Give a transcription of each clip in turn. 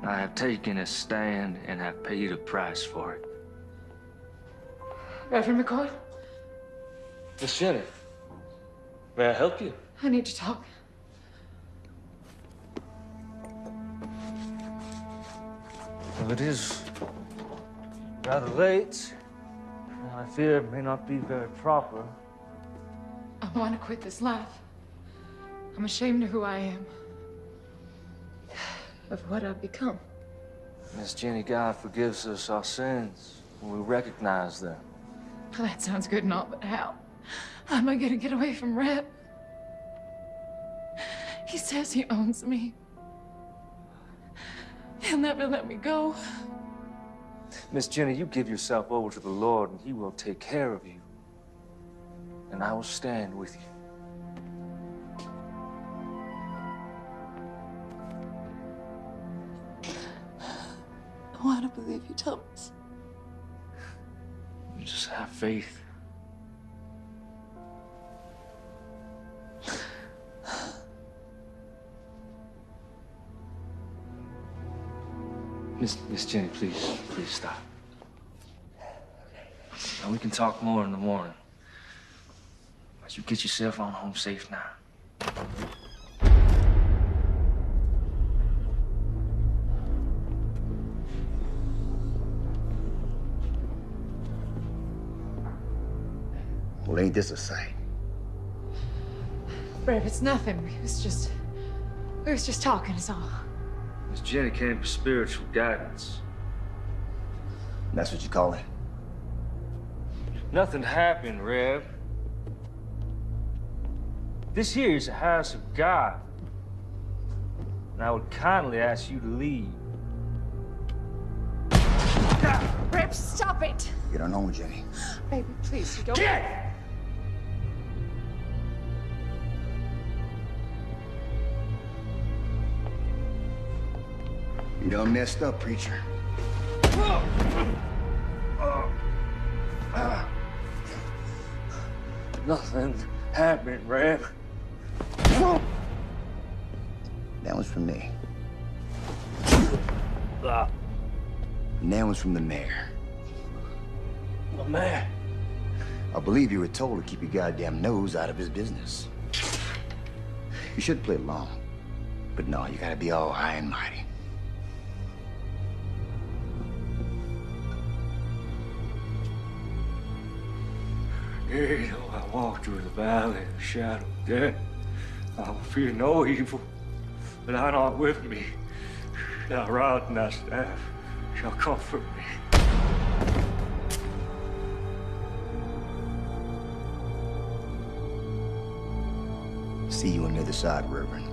I have taken a stand and have paid a price for it. Reverend McCoy? Miss Jenny, may I help you? I need to talk. Well, it is rather late, and I fear it may not be very proper. I want to quit this life. I'm ashamed of who I am, of what I've become. Miss Jenny, God forgives us our sins when we recognize them. Well, that sounds good and all, but how? How am I gonna get away from Rhett? He says he owns me. He'll never let me go. Miss Jenny, you give yourself over to the Lord and He will take care of you. And I will stand with you. I want to believe you, Thomas. You just have faith. Miss Jenny, please stop. And we can talk more in the morning. But you get yourself on home safe now. Well, ain't this a sight? Rev, it's nothing. We was just talking, is all. Miss Jenny came for spiritual guidance. That's what you call it? Nothing happened, Rev. This here is a house of God. And I would kindly ask you to leave. Rev, stop it! Get on home, Jenny. Baby, please, you don't... Get! You done messed up, preacher. Nothing happened, Rev. That one's from me. Ah, And that one's from the mayor. the man. I believe you were told to keep your goddamn nose out of his business. You should play along. But no, you gotta be all high and mighty. Yea, though I walk through the valley of the shadow of death, I will fear no evil, but thou art with me. Thy rod and thy staff shall comfort me. See you on the other side, Reverend.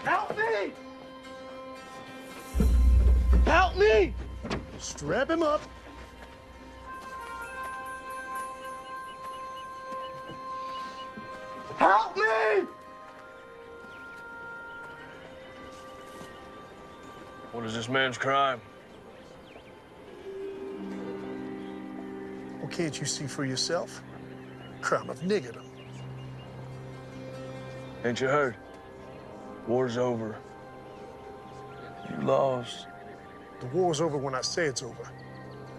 Help me! Help me! Strap him up. Help me! What is this man's crime? Well, can't you see for yourself? Crime of niggerdom. Ain't you heard? War's over. You lost. The war's over when I say it's over.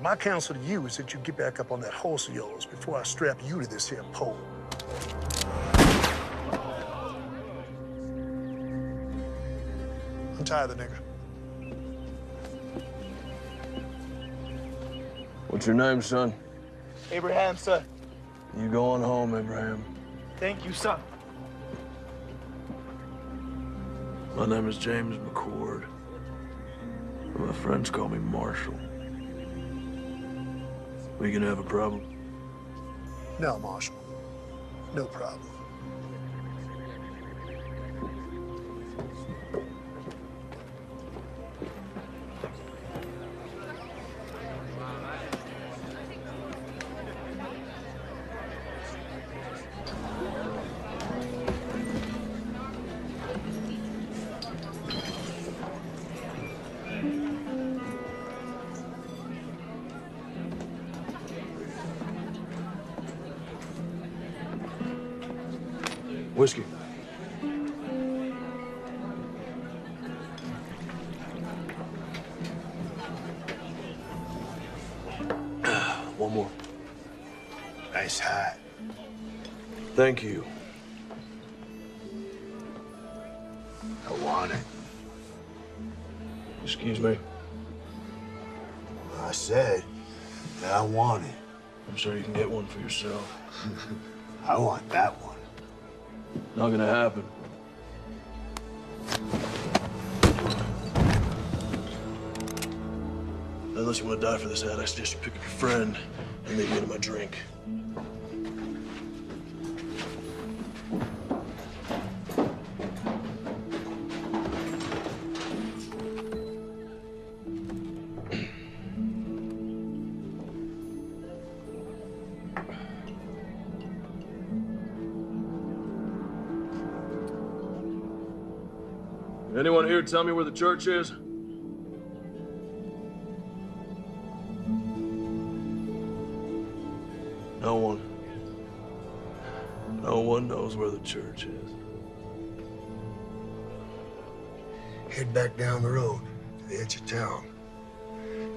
My counsel to you is that you get back up on that horse of yours before I strap you to this here pole. Untie the nigger. What's your name, son? Abraham, sir. You going home, Abraham. Thank you, son. My name is James McCord. My friends call me Marshall. We gonna have a problem? No, Marshal. No problem. Whiskey. One more. Nice hat. Thank you. I want it. Excuse me. I said that I want it. I'm sure you can get one for yourself. I want that one. Not gonna happen. Unless you want to die for this hat, I suggest you pick up your friend and maybe get him a drink. Anyone here tell me where the church is? No one. No one knows where the church is. Head back down the road to the edge of town.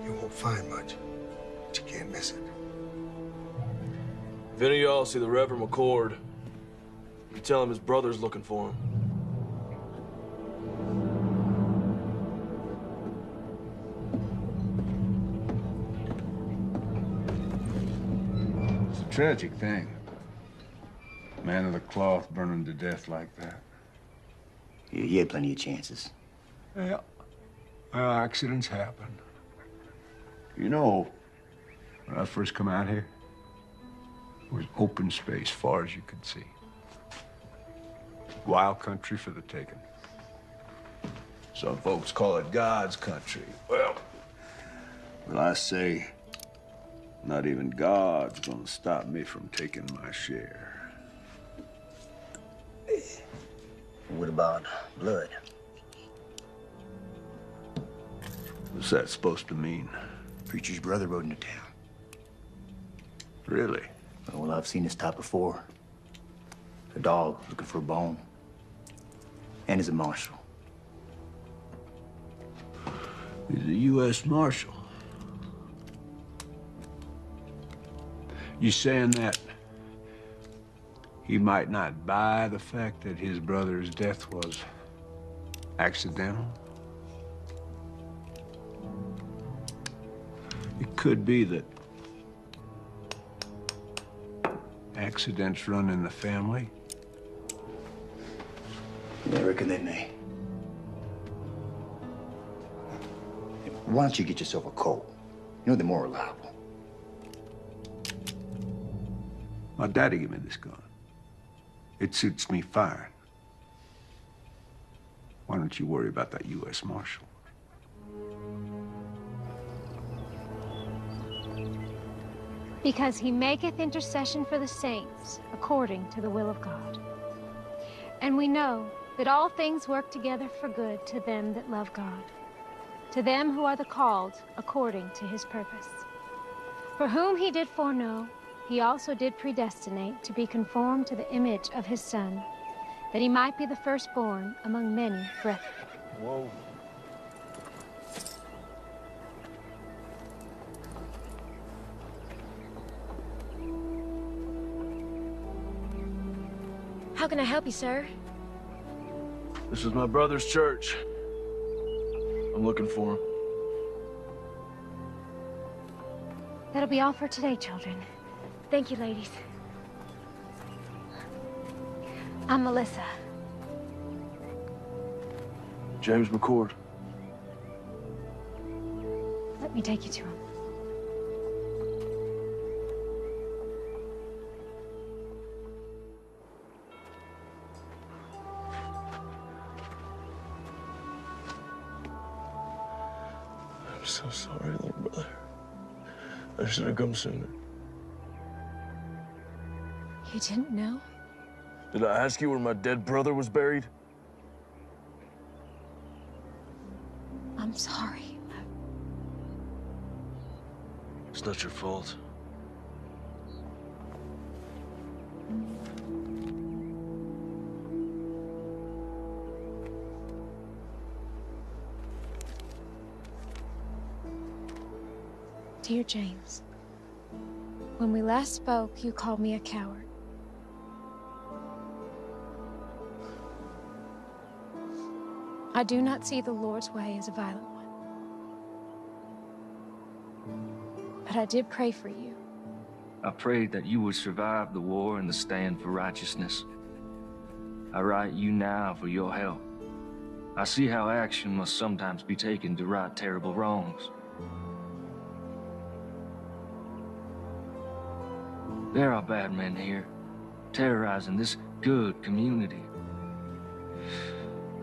You won't find much, but you can't miss it. If any of y'all see the Reverend McCord, you tell him his brother's looking for him. Tragic thing. Man of the cloth burning to death like that. You had plenty of chances. Yeah. Well, accidents happen. You know, when I first come out here, it was open space far as you could see. Wild country for the taking. Some folks call it God's country. Well, I say, not even God's gonna stop me from taking my share. What about blood? What's that supposed to mean? Preacher's brother rode into town. Really? Well, I've seen this type before. A dog looking for a bone. And he's a marshal. He's a U.S. Marshal. You saying that he might not buy the fact that his brother's death was accidental? It could be that accidents run in the family. I reckon they may. Why don't you get yourself a coat? You know they're more reliable. My daddy gave me this gun. It suits me fine. Why don't you worry about that U.S. Marshal? Because he maketh intercession for the saints according to the will of God. And we know that all things work together for good to them that love God, to them who are the called according to his purpose. For whom he did foreknow, he also did predestinate to be conformed to the image of his Son, that he might be the firstborn among many brethren. Whoa. How can I help you, sir? This is my brother's church. I'm looking for him. That'll be all for today, children. Thank you, ladies. I'm Melissa. James McCord. Let me take you to him. I'm so sorry, little brother. I should have come sooner. You didn't know? Did I ask you where my dead brother was buried? I'm sorry. It's not your fault. Dear James, when we last spoke, you called me a coward. I do not see the Lord's way as a violent one. But I did pray for you. I prayed that you would survive the war and the stand for righteousness. I write you now for your help. I see how action must sometimes be taken to right terrible wrongs. There are bad men here, terrorizing this good community.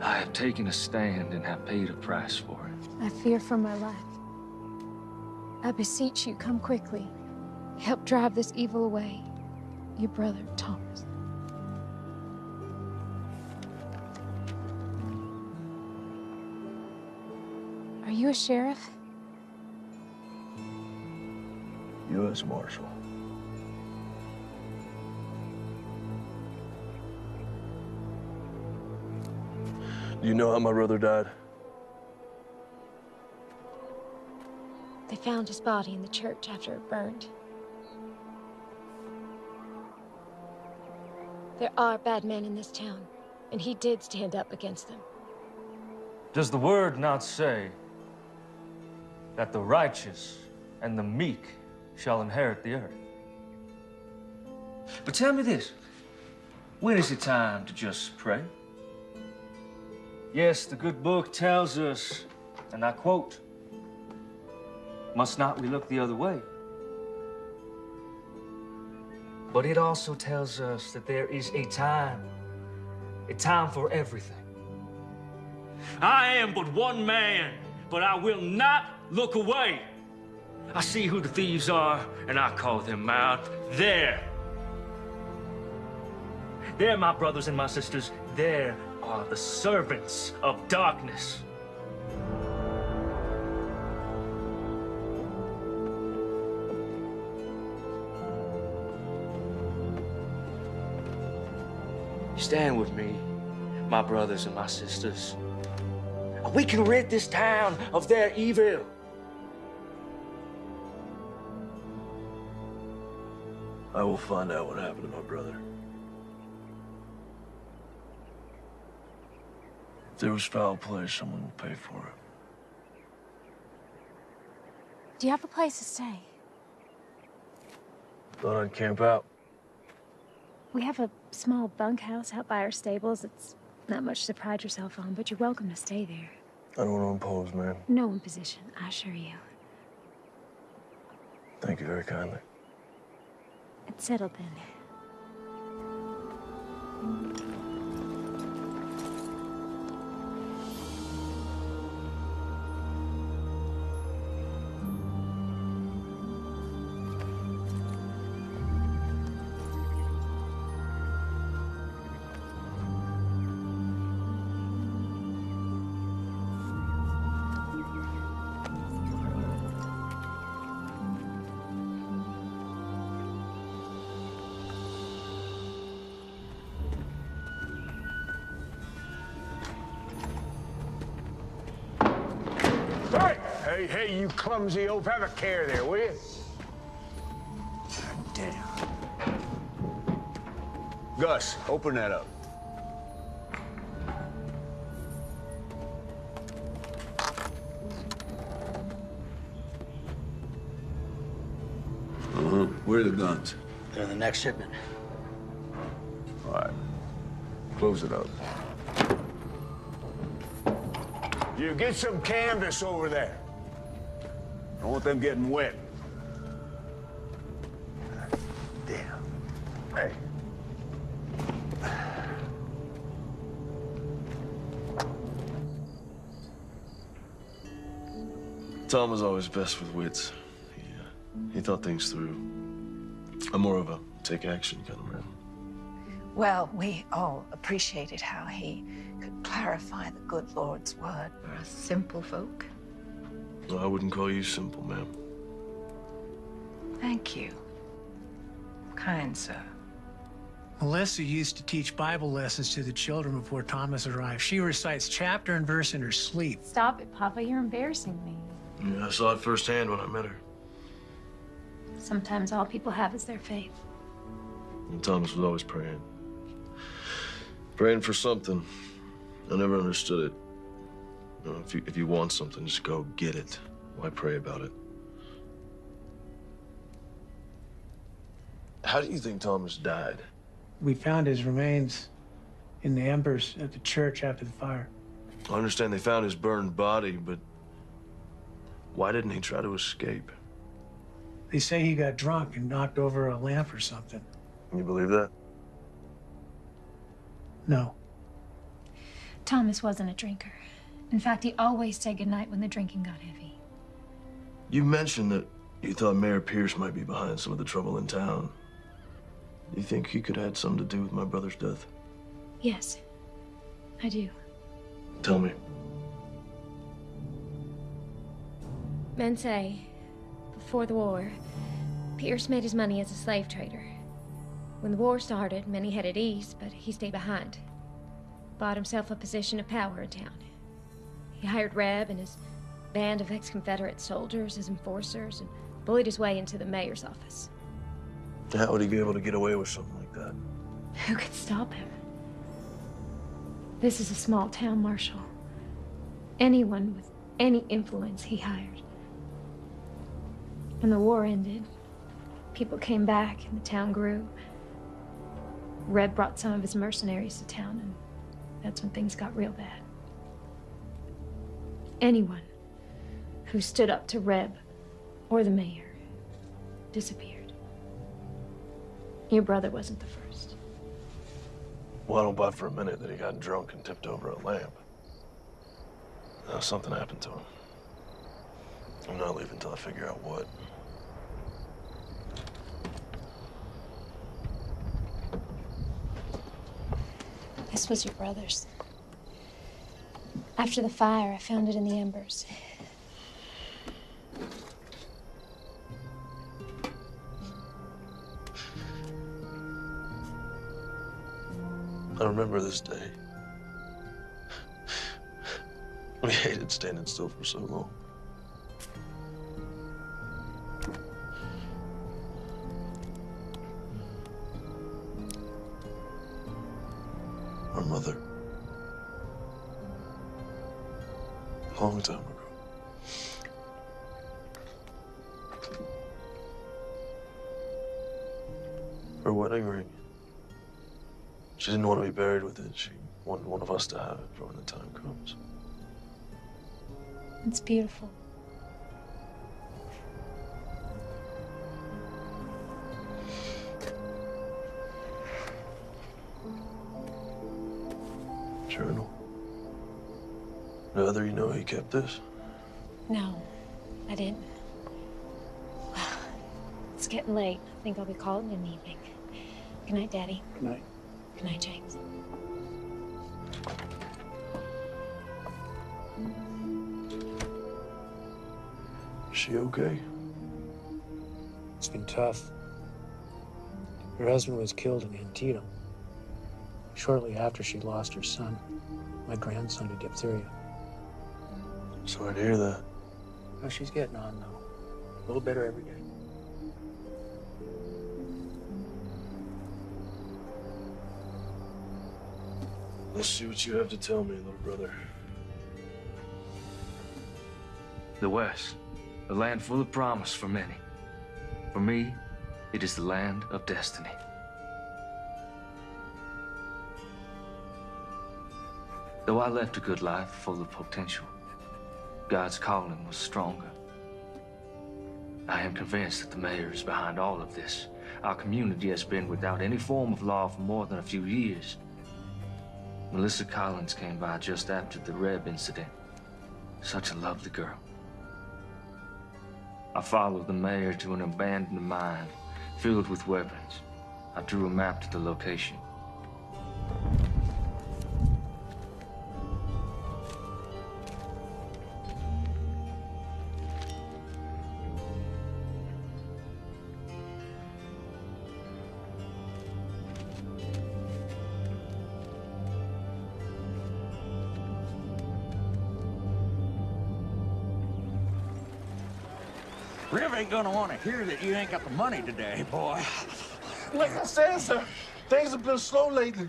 I have taken a stand and have paid a price for it. I fear for my life. I beseech you, come quickly. Help drive this evil away. Your brother, Thomas. Are you a sheriff? U.S. Marshal. Do you know how my brother died? They found his body in the church after it burned. There are bad men in this town, and he did stand up against them. Does the word not say that the righteous and the meek shall inherit the earth? But tell me this, when is it time to just pray? Yes, the good book tells us, and I quote, "Must not we look the other way?" But it also tells us that there is a time for everything. I am but one man, but I will not look away. I see who the thieves are, and I call them out. There, my brothers and my sisters, there are the servants of darkness. Stand with me, my brothers and my sisters. We can rid this town of their evil. I will find out what happened to my brother. If there was foul play, someone will pay for it. Do you have a place to stay? Thought I'd camp out. We have a small bunkhouse out by our stables. It's not much to pride yourself on, but you're welcome to stay there. I don't want to impose, ma'am. No imposition, I assure you. Thank you very kindly. It's settled then. Hey, you clumsy oaf, have a care there, will you? Damn. Gus, open that up. Where are the guns? They're in the next shipment. All right. Close it up. You get some canvas over there. Don't want them getting wet. Damn. Hey. Tom was always best with wits. He thought things through. I'm more of a take action kind of man. Well, we all appreciated how he could clarify the good Lord's word for us simple folk. Well, I wouldn't call you simple, ma'am. Thank you. Kind sir. Melissa used to teach Bible lessons to the children before Thomas arrived. She recites chapter and verse in her sleep. Stop it, Papa. You're embarrassing me. Yeah, I saw it firsthand when I met her. Sometimes all people have is their faith. And Thomas was always praying. Praying for something. I never understood it. You know, if you want something, just go get it. Why pray about it? How do you think Thomas died? We found his remains in the embers at the church after the fire. I understand they found his burned body, but why didn't he try to escape? They say he got drunk and knocked over a lamp or something. You believe that? No. Thomas wasn't a drinker. In fact, he always said goodnight when the drinking got heavy. You mentioned that you thought Mayor Pierce might be behind some of the trouble in town. Do you think he could have had something to do with my brother's death? Yes, I do. Tell me. Men say, before the war, Pierce made his money as a slave trader. When the war started, many headed east, but he stayed behind. Bought himself a position of power in town. He hired Reb and his band of ex-Confederate soldiers as enforcers and bullied his way into the mayor's office. How would he be able to get away with something like that? Who could stop him? This is a small town, Marshal. Anyone with any influence he hired. When the war ended, people came back and the town grew. Reb brought some of his mercenaries to town, and that's when things got real bad. Anyone who stood up to Reb or the mayor disappeared. Your brother wasn't the first. Well, I don't buy for a minute that he got drunk and tipped over a lamp. Something happened to him. I'm not leaving until I figure out what. This was your brother's. After the fire, I found it in the embers. I remember this day. We hated standing still for so long. long time ago. Her wedding ring. She didn't want to be buried with it. She wanted one of us to have it for when the time comes. It's beautiful. Journal. Now, you know he kept this? No, I didn't. Well, it's getting late. I think I'll be calling it an evening. Good night, Daddy. Good night. Good night, James. Is she okay? It's been tough. Her husband was killed in Antietam. Shortly after she lost her son, my grandson, to diphtheria. Sorry to hear that. Oh, she's getting on, though. A little better every day. Let's see what you have to tell me, little brother. The West, a land full of promise for many. For me, it is the land of destiny. Though I left a good life full of potential, God's calling was stronger. I am convinced that the mayor is behind all of this. Our community has been without any form of law for more than a few years. Melissa Collins came by just after the Reb incident. Such a lovely girl. I followed the mayor to an abandoned mine filled with weapons. I drew a map to the location. Rev ain't gonna want to hear that you ain't got the money today, boy. Like I said, sir, things have been slow lately.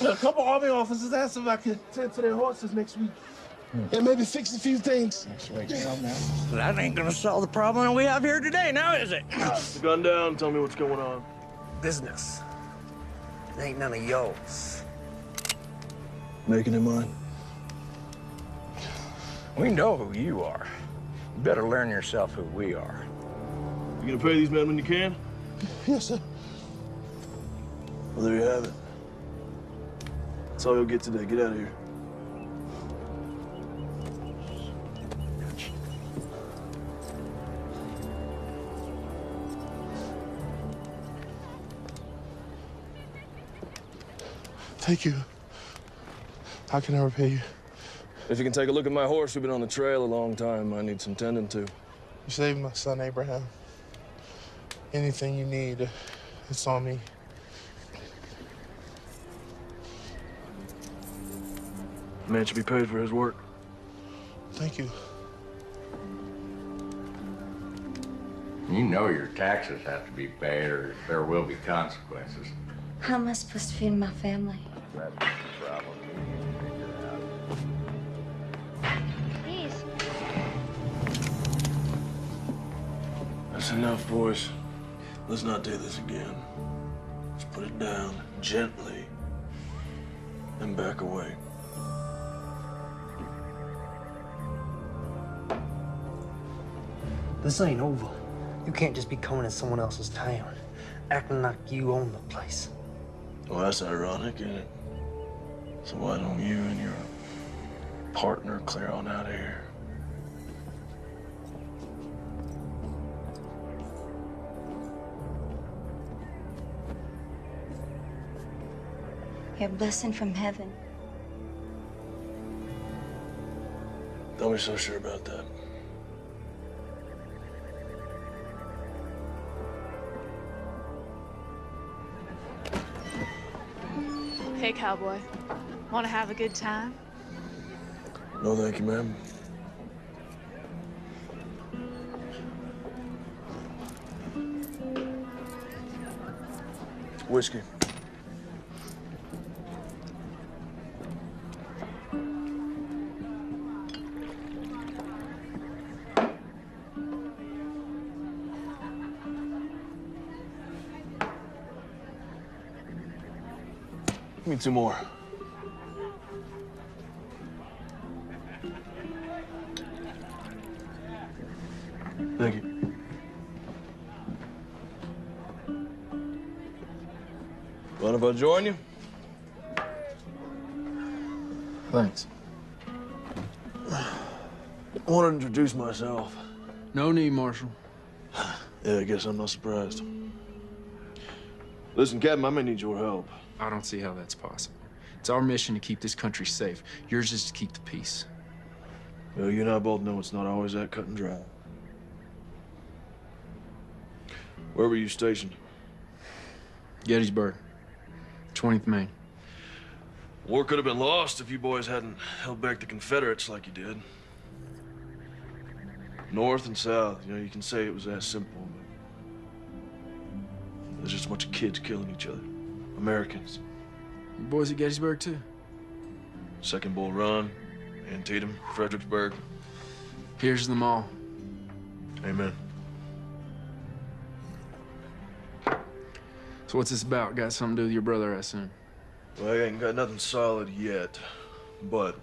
A couple Army officers asked if I could tend to their horses next week. And maybe fix a few things. That's right. That ain't gonna solve the problem we have here today, now is it? Put the gun down, tell me what's going on. Business. It ain't none of yours. Making it mine. We know who you are. You better learn yourself who we are. You gonna pay these men when you can? Yes, sir. Well, there you have it. That's all you'll get today. Get out of here. Thank you. How can I repay you? If you can take a look at my horse, we've been on the trail a long time. I need some tending to. You saved my son, Abraham. Anything you need, it's on me. The man should be paid for his work. Thank you. You know your taxes have to be paid or there will be consequences. How am I supposed to feed my family? That's the problem. Please. That's enough, boys. Let's not do this again. Let's put it down gently and back away. This ain't over. You can't just be coming in someone else's town, acting like you own the place. Well, that's ironic, isn't it? So why don't you and your partner clear on out of here? You're a blessing from heaven. Don't be so sure about that. Hey, cowboy. Want to have a good time? No, thank you, ma'am. Whiskey. Give me 2 more. Thank you. Mind if I join you? Thanks. I want to introduce myself. No need, Marshal. Yeah, I guess I'm not surprised. Listen, Captain, I may need your help. I don't see how that's possible. It's our mission to keep this country safe. Yours is to keep the peace. Well, you and I both know it's not always that cut and dry. Where were you stationed? Gettysburg, 20th Maine. War could have been lost if you boys hadn't held back the Confederates like you did. North and South, you know, you can say it was that simple, but there's just a bunch of kids killing each other. Americans. You boys at Gettysburg, too? Second Bull Run, Antietam, Fredericksburg. Here's them all. Amen. So what's this about? Got something to do with your brother, I assume? Well, I ain't got nothing solid yet, but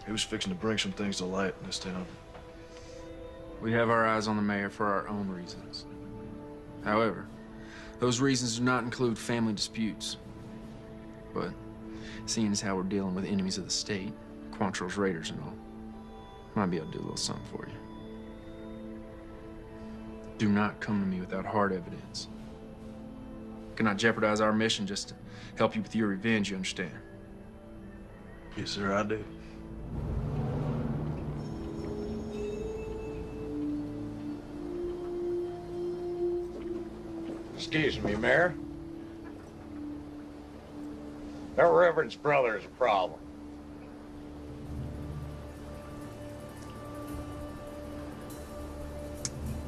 he was fixing to bring some things to light in this town. We have our eyes on the mayor for our own reasons. However, those reasons do not include family disputes. But seeing as how we're dealing with enemies of the state, Quantrill's raiders and all, might be able to do a little something for you. Do not come to me without hard evidence. Cannot jeopardize our mission just to help you with your revenge, you understand? Yes, sir, I do. Excuse me, Mayor. That Reverend's brother is a problem.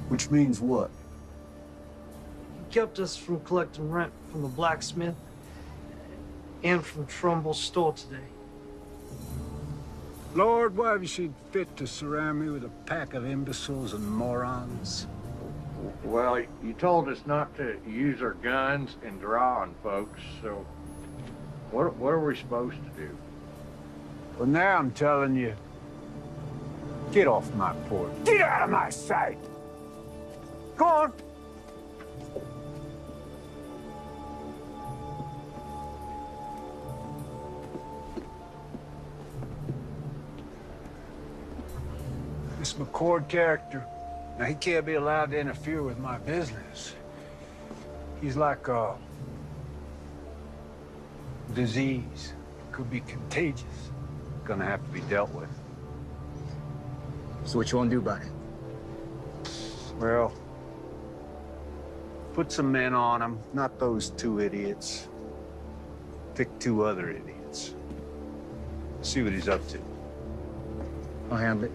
Which means what? He kept us from collecting rent from the blacksmith and from Trumbull's store today. Lord, why have you seen fit to surround me with a pack of imbeciles and morons? Well, you told us not to use our guns and draw on folks, so what are we supposed to do? Well, now I'm telling you, get off my porch. Get out of my sight! Go on! This McCord character, now he can't be allowed to interfere with my business. He's like a disease. Could be contagious. Gonna have to be dealt with. So what you want to do about it? Well, put some men on him, not those 2 idiots. Pick 2 other idiots. See what he's up to. I'll handle it.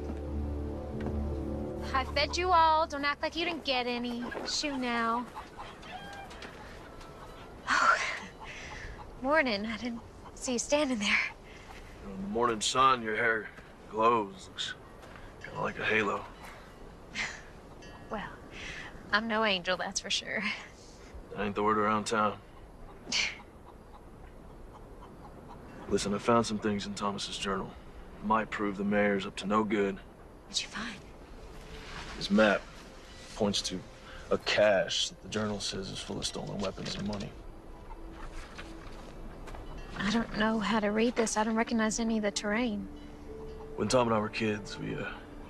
I fed you all. Don't act like you didn't get any. Shoo now. Oh, morning. I didn't see you standing there. You know, in the morning sun, your hair glows. Looks kind of like a halo. Well, I'm no angel, that's for sure. That ain't the word around town. Listen, I found some things in Thomas's journal. Might prove the mayor's up to no good. What'd you find? His map points to a cache that the journal says is full of stolen weapons and money. I don't know how to read this. I don't recognize any of the terrain. When Tom and I were kids, we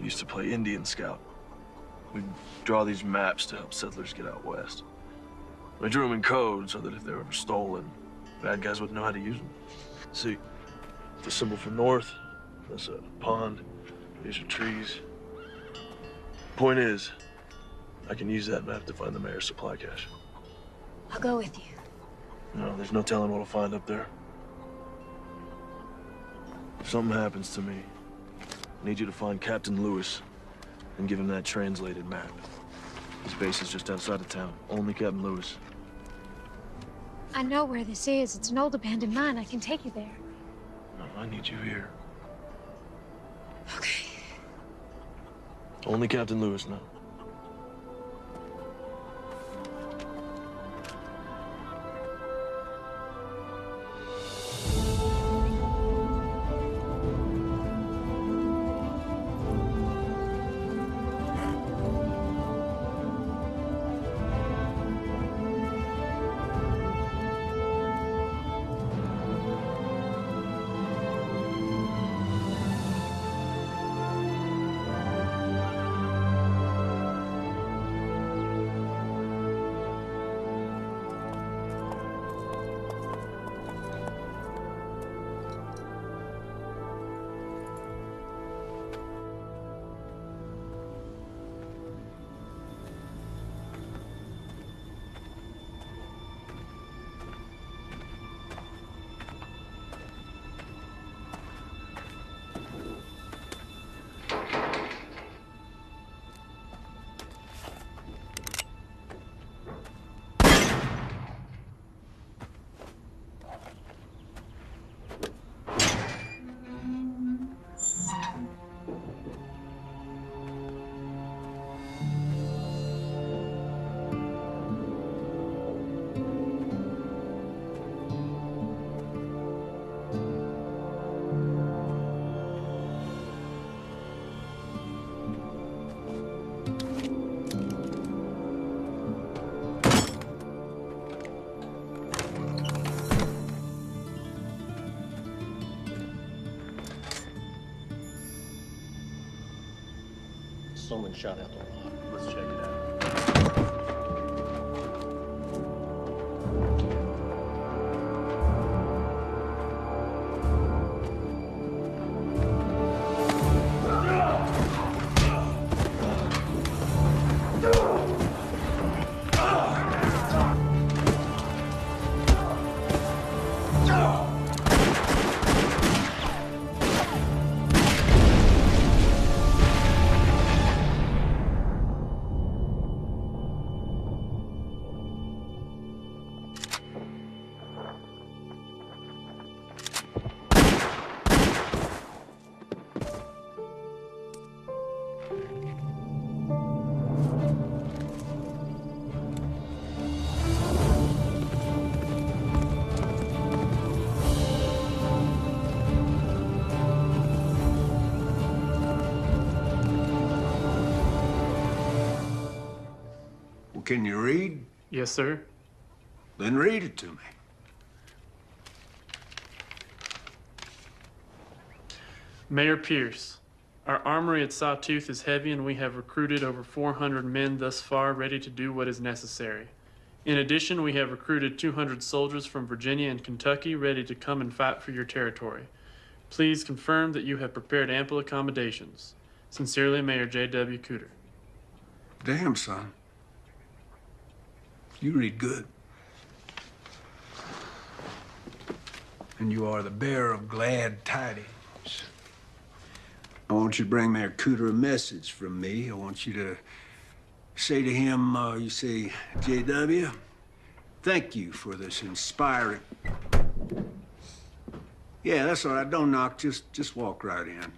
used to play Indian Scout. We'd draw these maps to help settlers get out west. We drew them in code so that if they were ever stolen, bad guys wouldn't know how to use them. See, the symbol for north, that's a pond, these are trees. Point is, I can use that map to find the mayor's supply cache. I'll go with you. No, there's no telling what I'll find up there. If something happens to me, I need you to find Captain Lewis and give him that translated map. His base is just outside of town. Only Captain Lewis. I know where this is. It's an old abandoned mine. I can take you there. No, I need you here. Okay. Only Captain Lewis now. someone shot out the lot. Let's check it out. Can you read? Yes, sir. Then read it to me. Mayor Pierce, our armory at Sawtooth is heavy and we have recruited over 400 men thus far ready to do what is necessary. In addition, we have recruited 200 soldiers from Virginia and Kentucky ready to come and fight for your territory. Please confirm that you have prepared ample accommodations. Sincerely, Mayor J.W. Cooter. Damn, son. You read good. And you are the bearer of glad tidings. I want you to bring Mayor Cooter a message from me. I want you to say to him, you say, J.W., thank you for this inspiring... Yeah, that's all right. Don't knock. Just walk right in.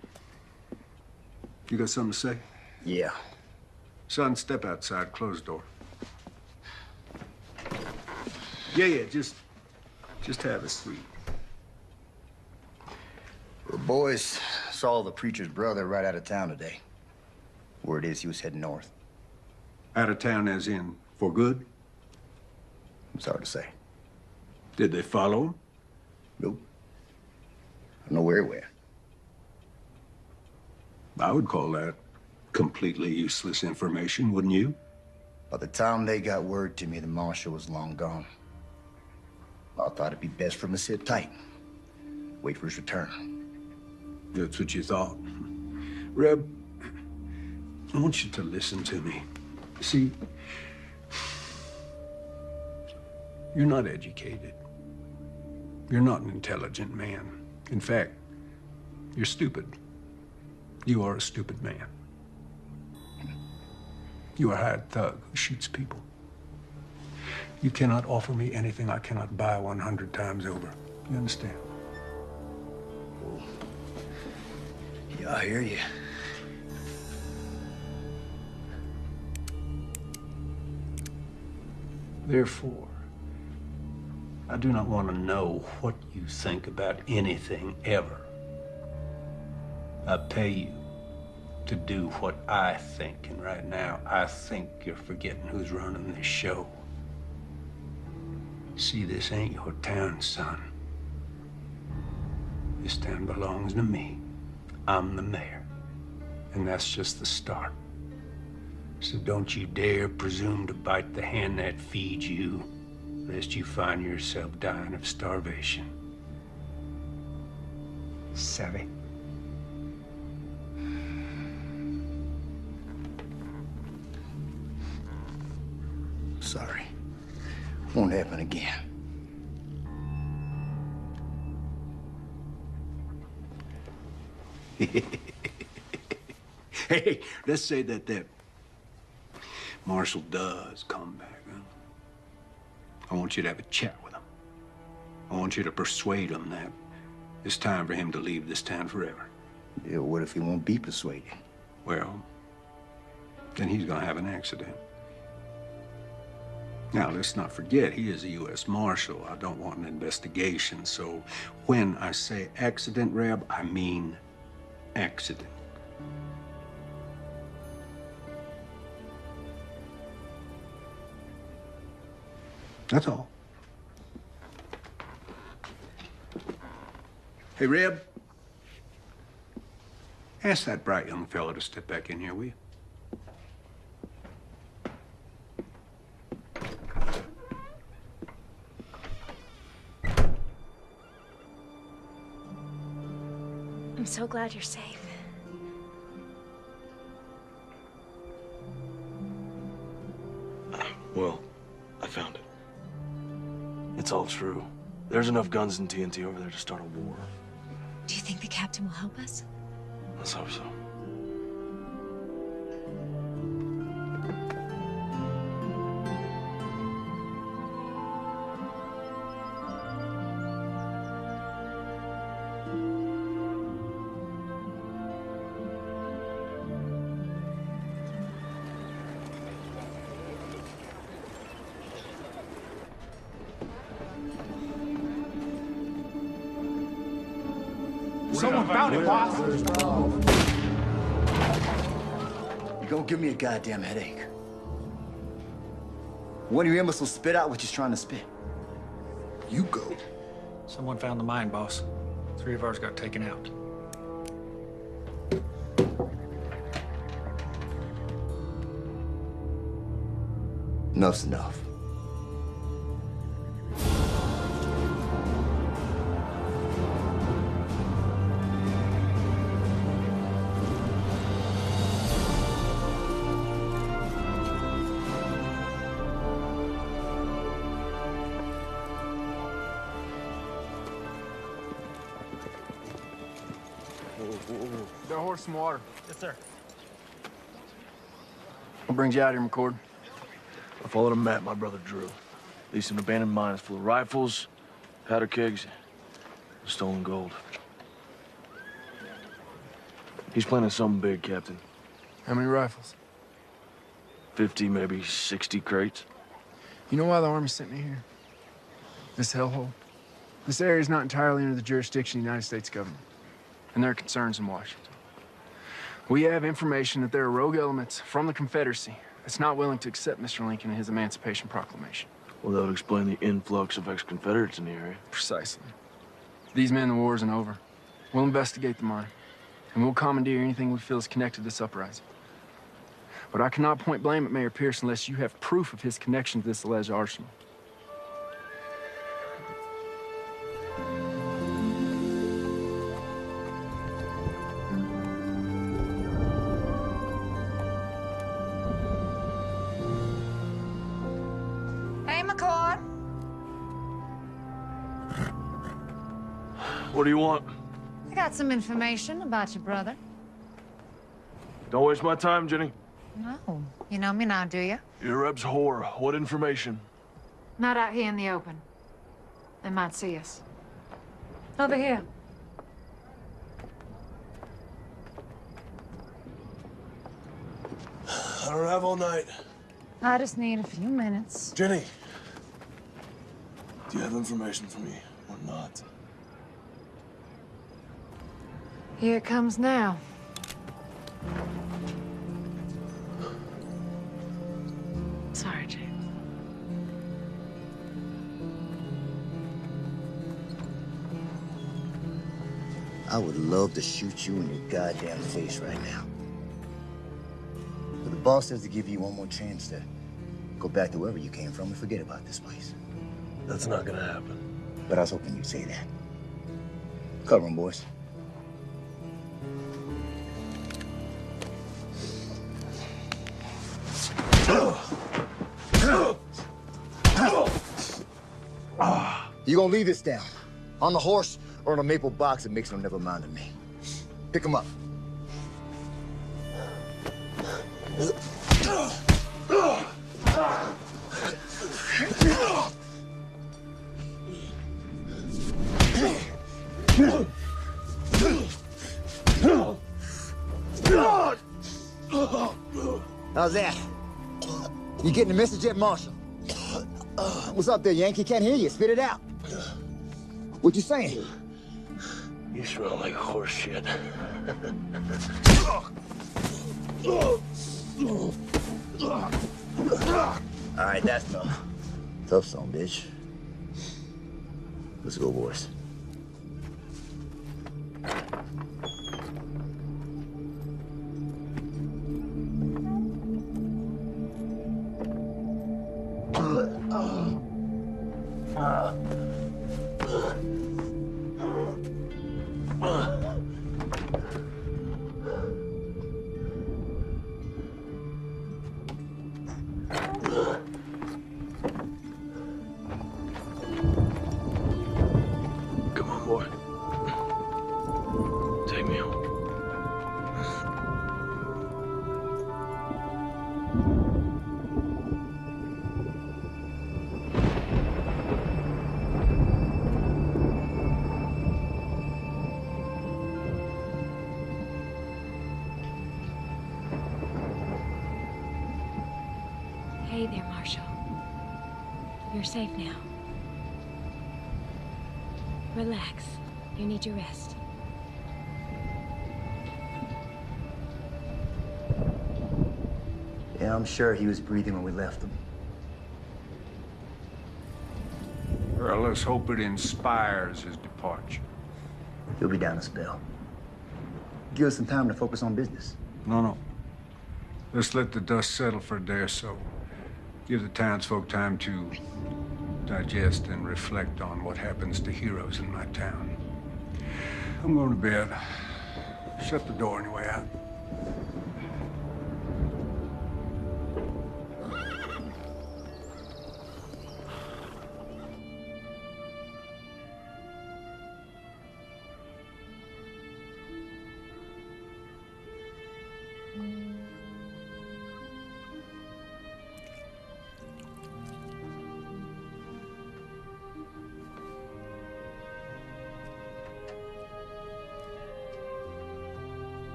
You got something to say? Yeah. Son, step outside. Close the door. Yeah, just have a seat. The boys saw the preacher's brother right out of town today. Word is he was heading north. Out of town as in for good? It's hard to say. Did they follow him? Nope. I don't know where he went. I would call that completely useless information, wouldn't you? By the time they got word to me, the marshal was long gone. I thought it'd be best for him to sit tight. Wait for his return. That's what you thought. Reb, I want you to listen to me. See, you're not educated. You're not an intelligent man. In fact, you're stupid. You are a stupid man. You are a hired thug who shoots people. You cannot offer me anything I cannot buy 100 times over. You understand? Yeah, I hear you. Therefore, I do not want to know what you think about anything ever. I pay you to do what I think, and right now, I think you're forgetting who's running this show. See, this ain't your town, son. This town belongs to me. I'm the mayor, and that's just the start. So don't you dare presume to bite the hand that feeds you, lest you find yourself dying of starvation. Savvy? Sorry. Won't happen again. Hey, let's say that Marshal does come back, huh? I want you to have a chat with him. I want you to persuade him that it's time for him to leave this town forever. Yeah, what if he won't be persuaded? Well, then he's gonna have an accident. Now, let's not forget, he is a U.S. Marshal. I don't want an investigation, so when I say accident, Reb, I mean accident. That's all. Hey, Reb, ask that bright young fellow to step back in here, will you? I'm so glad you're safe. Well, I found it. It's all true. There's enough guns and TNT over there to start a war. Do you think the captain will help us? Let's hope so. Someone found it, boss. You're gonna give me a goddamn headache. One of your imbeciles spit out what you're trying to spit. You go. Someone found the mine, boss. 3 of ours got taken out. Enough's enough. Got a horse some water. Yes, sir. What brings you out here, McCord? I followed a map my brother drew. Leased an abandoned mines full of rifles, powder kegs, and stolen gold. He's planning something big, Captain. How many rifles? 50, maybe 60 crates. You know why the Army sent me here? This hellhole. This area's not entirely under the jurisdiction of the United States government, and there are concerns in Washington. We have information that there are rogue elements from the Confederacy that's not willing to accept Mr. Lincoln and his Emancipation Proclamation. Well, that would explain the influx of ex-Confederates in the area. Precisely. For these men, the war isn't over. We'll investigate the mine, and we'll commandeer anything we feel is connected to this uprising. But I cannot point blame at Mayor Pierce unless you have proof of his connection to this alleged arsenal. Hey, McCord. What do you want? I got some information about your brother. Don't waste my time, Jenny. No, you know me now, do you? You're Reb's whore. What information? Not out here in the open. They might see us. Over here. I don't have all night. I just need a few minutes. Jenny, do you have information for me or not? Here it comes now. Sorry, James. I would love to shoot you in your goddamn face right now. But the boss says to give you one more chance to go back to wherever you came from and forget about this place. That's not gonna happen. But I was hoping you'd say that. Cover 'em, boys. You gonna leave this down? On the horse or in a maple box that makes no never mind to me? Pick him up. How's that? You getting the message yet, Marshal? What's up there, Yankee? Can't hear you. Spit it out. What you saying? You smell like horse shit. All right, that's tough. Tough song, bitch. Let's go, boys. Hey there, Marshal. You're safe now. Relax. You need your rest. Yeah, I'm sure he was breathing when we left him. Well, let's hope it inspires his departure. He'll be down a spell. Give us some time to focus on business. No. Let's let the dust settle for a day or so. Give the townsfolk time to digest and reflect on what happens to heroes in my town. I'm going to bed. Shut the door on your way out.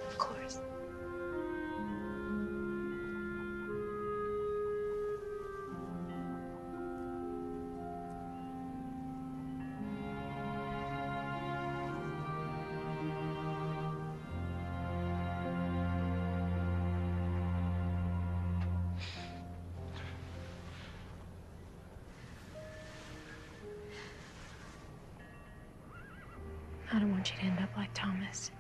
Of course. I don't want you to end up like Thomas.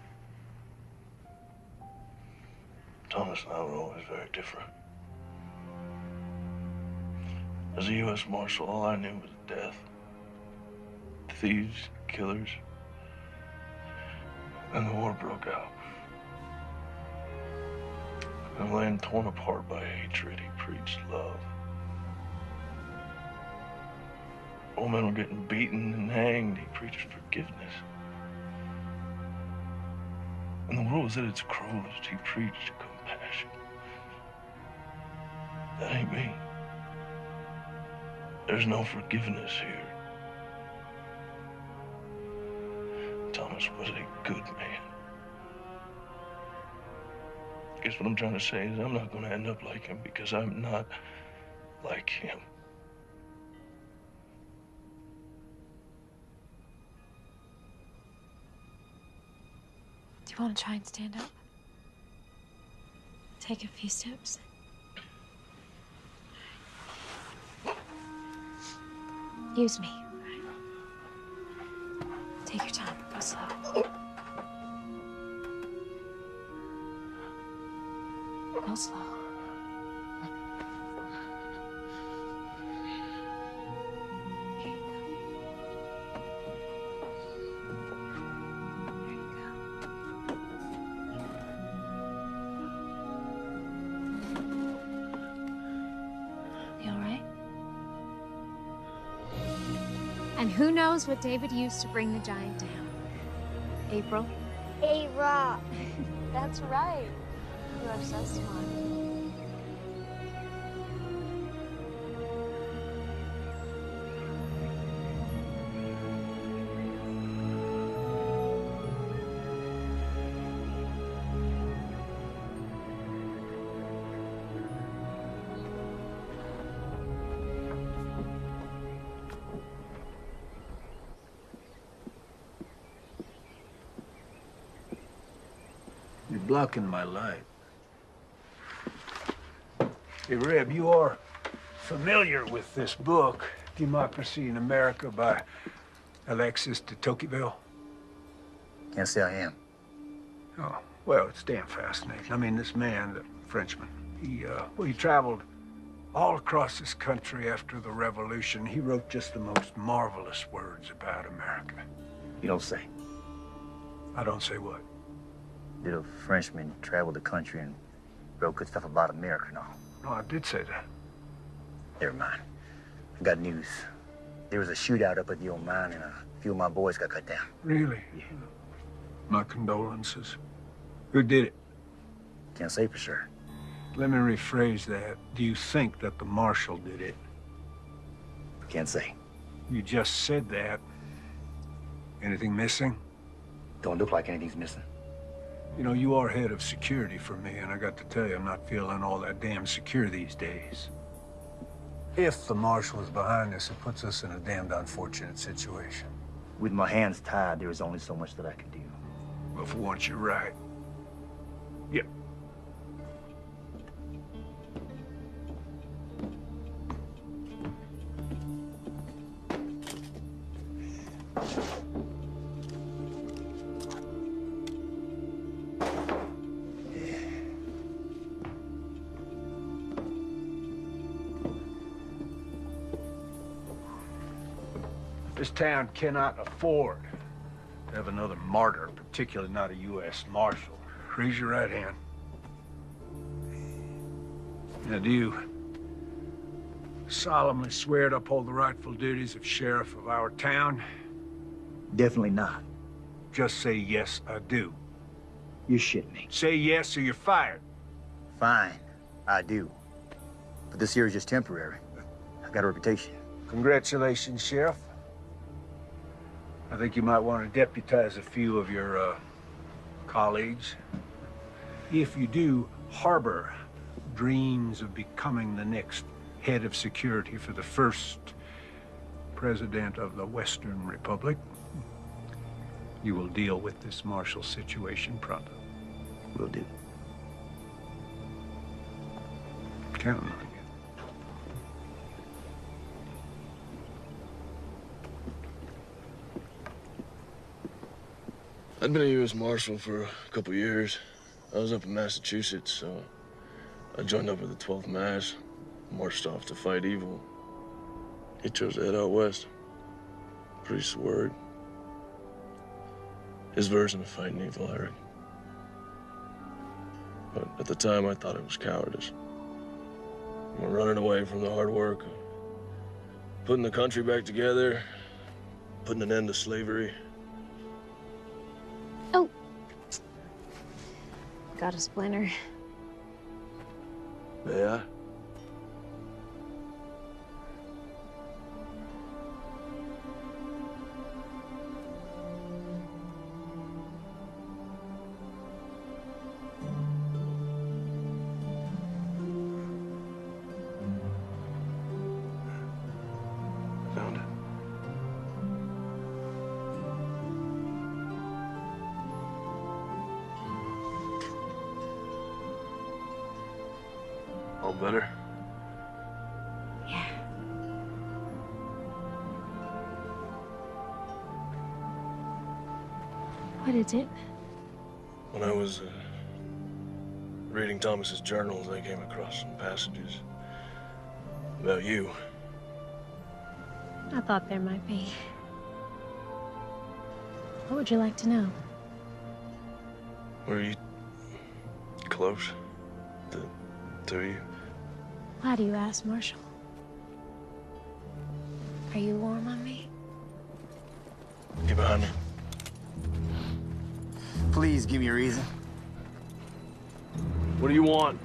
Thomas and I were always very different. As a U.S. Marshal, all I knew was death. Thieves, killers. And the war broke out. And a land torn apart by hatred, he preached love. Old men were getting beaten and hanged, he preached forgiveness. And the world was at its cruelest, he preached compassion. That ain't me. There's no forgiveness here. Thomas was a good man. Guess what I'm trying to say is I'm not going to end up like him because I'm not like him. Do you want to try and stand up? Take a few steps. Use me. Take your time. Go slow. Go slow. And who knows what David used to bring the giant down? April? A rock. That's right. You are so smart. You're blocking my light. Hey, Reb, you are familiar with this book, Democracy in America by Alexis de Tocqueville? Can't say I am. Oh, well, it's damn fascinating. I mean, this man, the Frenchman, he traveled all across this country after the Revolution. He wrote just the most marvelous words about America. You don't say. I don't say what? Did a Frenchman travel the country and wrote good stuff about America and all? No, I did say that. Never mind. I got news. There was a shootout up at the old mine and a few of my boys got cut down. Really? Yeah. My condolences. Who did it? Can't say for sure. Let me rephrase that. Do you think that the marshal did it? Can't say. You just said that. Anything missing? Don't look like anything's missing. You know, you are head of security for me, and I got to tell you, I'm not feeling all that damn secure these days. If the marshal is behind this, it puts us in a damned unfortunate situation. With my hands tied, there is only so much that I can do. Well, for once, you're right. Yep. This town cannot afford to have another martyr, particularly not a U.S. Marshal. Raise your right hand. Now, do you solemnly swear to uphold the rightful duties of sheriff of our town? Definitely not. Just say, yes, I do. You shit me. Say yes or you're fired. Fine, I do. But this here is just temporary. I got a reputation. Congratulations, Sheriff. I think you might want to deputize a few of your colleagues. If you do harbor dreams of becoming the next head of security for the first president of the Western Republic, you will deal with this martial situation pronto. Will do. Counting on you. I'd been a U.S. Marshal for a couple years. I was up in Massachusetts, so I joined up with the 12th Mass, marched off to fight evil. He chose to head out west. Priest's word. His version of fighting evil, I reckon. But at the time, I thought it was cowardice. We're running away from the hard work, putting the country back together, putting an end to slavery. Oh. Got a splinter. Yeah? Found it. All better? Yeah. What is it? When I was reading Thomas's journals, I came across some passages about you. I thought there might be. What would you like to know? Were you close? The two of you? Why do you ask, Marshal? Are you warm on me? Get behind me. Please give me a reason. What do you want?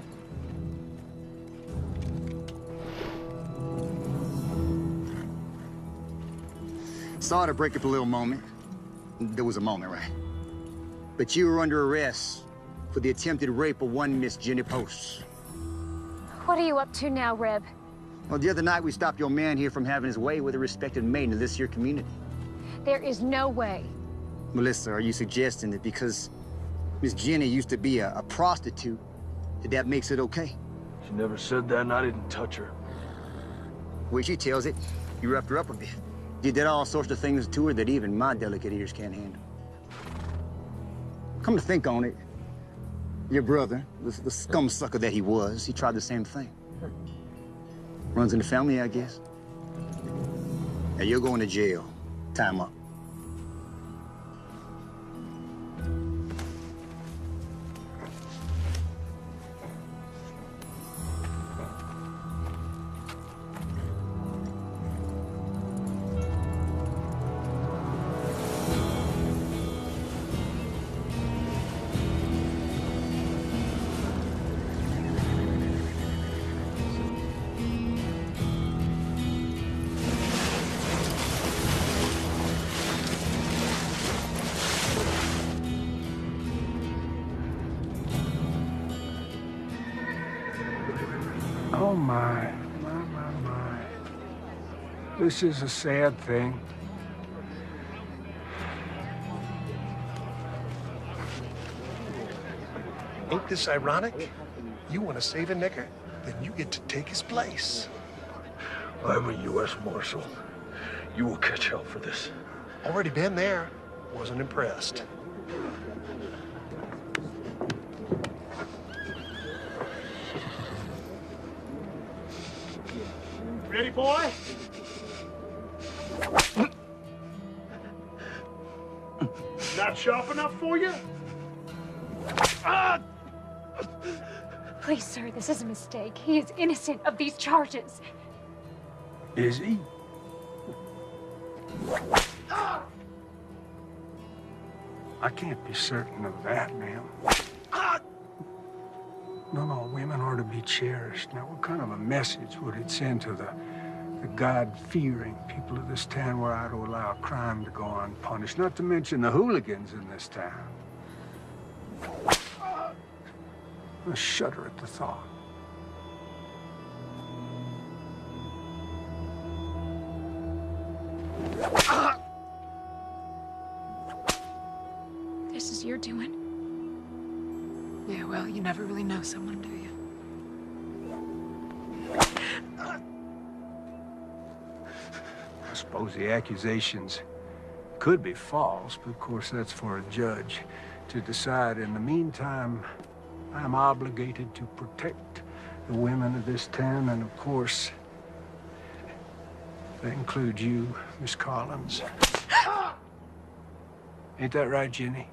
Sorry to break up a little moment. There was a moment, right? But you were under arrest for the attempted rape of one Miss Jenny Post. What are you up to now, Reb? Well, the other night we stopped your man here from having his way with a respected maiden of this here community. There is no way. Melissa, are you suggesting that because Miss Jenny used to be a prostitute, that makes it okay? She never said that, and I didn't touch her. Well, she tells it. You roughed her up a bit. You did all sorts of things to her that even my delicate ears can't handle. Come to think on it, your brother, the scum sucker that he was, he tried the same thing. Runs in the family, I guess. Now you're going to jail. Time up. my. This is a sad thing. Ain't this ironic? You want to save a nigger, then you get to take his place. I'm a U.S. Marshal. You will catch hell for this. Already been there. Wasn't impressed. Ready, boy? Not sharp enough for you? Please, sir, this is a mistake. He is innocent of these charges. Is he? I can't be certain of that, ma'am. No, women are to be cherished. Now, what kind of a message would it send to the God-fearing people of this town were I to allow crime to go unpunished? Not to mention the hooligans in this town. I shudder at the thought. This is your doing? Yeah, well, you never really know someone, do you? I suppose the accusations could be false, but of course that's for a judge to decide. In the meantime, I'm obligated to protect the women of this town, and of course, that includes you, Miss Collins. Ain't that right, Jenny?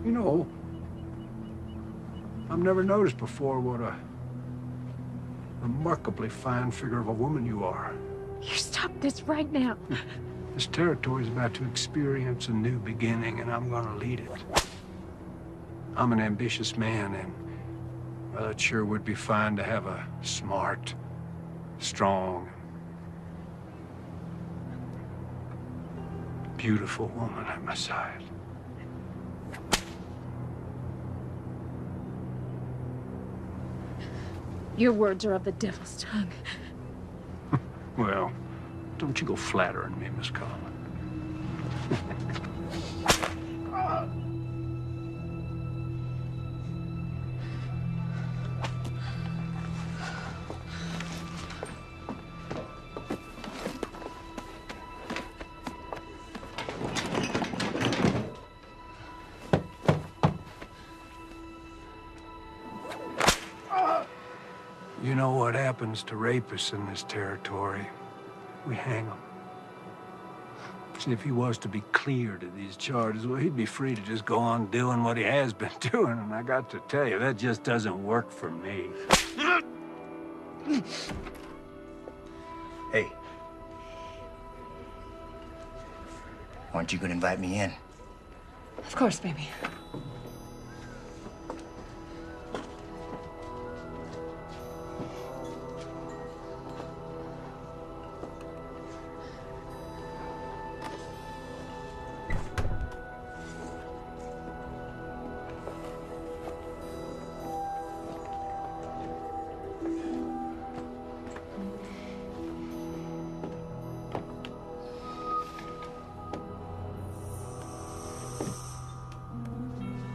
You know, I've never noticed before what a remarkably fine figure of a woman you are. You stop this right now. This territory is about to experience a new beginning, and I'm gonna lead it. I'm an ambitious man, and well, it sure would be fine to have a smart, strong, beautiful woman at my side. Your words are of the devil's tongue. Well, don't you go flattering me, Miss Collins. You know what happens to rapists in this territory? We hang them. See, if he was to be cleared of these charges, well, he'd be free to just go on doing what he has been doing, and I got to tell you, that just doesn't work for me. Hey. Aren't you gonna invite me in? Of course, baby.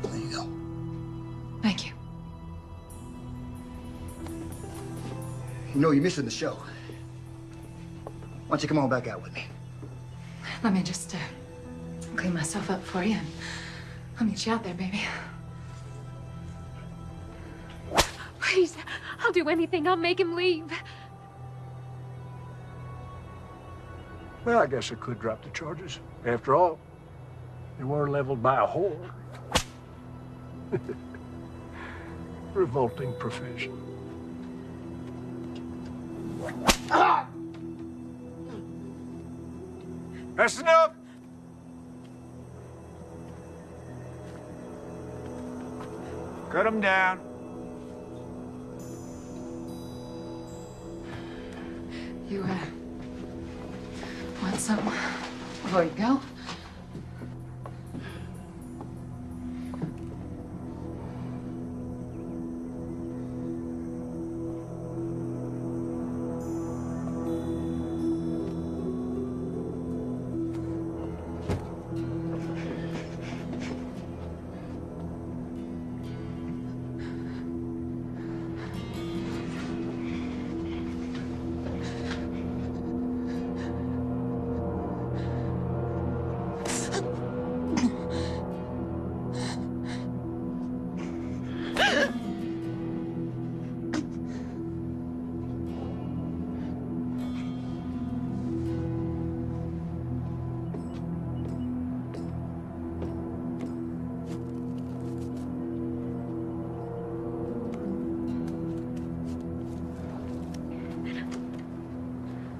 There you go. Thank you. You know, you're missing the show. Why don't you come on back out with me? Let me just clean myself up for you, and I'll meet you out there, baby. Please, I'll do anything. I'll make him leave. Well, I guess I could drop the charges. After all, they were leveled by a whore. Revolting profession. Ah! That's enough! Cut him down. You, want something before you go?